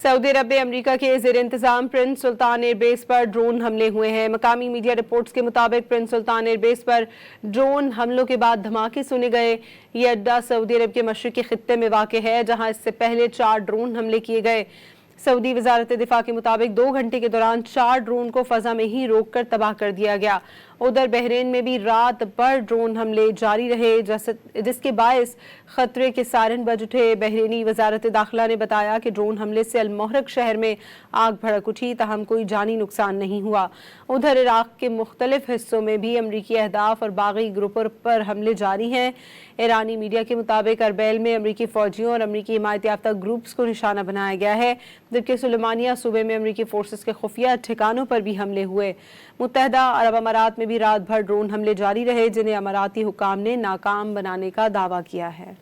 Saudi अरब में America के ज़ेर इंतज़ाम प्रिंस सुल्तान एयरबेस पर ड्रोन हमले हुए हैं। मकामी मीडिया रिपोर्ट्स के मुताबिक प्रिंस सुल्तान एयरबेस पर ड्रोन हमलों के बाद धमाके सुने गए। ये अड्डा सऊदी अरब के मशरिकी खित्ते में वाक़ है, जहां इससे पहले 4 ड्रोन हमले किए गए। सऊदी वज़ारत दिफा के मुताबिक 2 घंटे के दौरान 4 ड्रोन को फ़ज़ा में ही रोक कर तबाह कर दिया गया। उधर बहरीन में भी रात भर ड्रोन हमले जारी रहे, जिसके बायस खतरे के सायरन बज उठे। बहरीनी वज़ारत दाखिला ने बताया कि ड्रोन हमले से अल-मोहरक शहर में आग भड़क उठी, ताहम कोई जानी नुकसान नहीं हुआ। उधर इराक के मुख्तलिफ हिस्सों में भी अमरीकी अहदाफ और बागी ग्रुपों पर हमले जारी हैं। ईरानी मीडिया के मुताबिक अरबैल में अमरीकी फौजियों और अमरीकी हिमायत याफ्ता ग्रुप्स को निशाना बनाया गया है, जबकि सुलेमानिया सूबे में अमरीकी फोर्सेस के खुफिया ठिकानों पर भी हमले हुए। मुत्तहदा अरब अमारात में भी रात भर ड्रोन हमले जारी रहे, जिन्हें अमाराती हुकाम ने नाकाम बनाने का दावा किया है।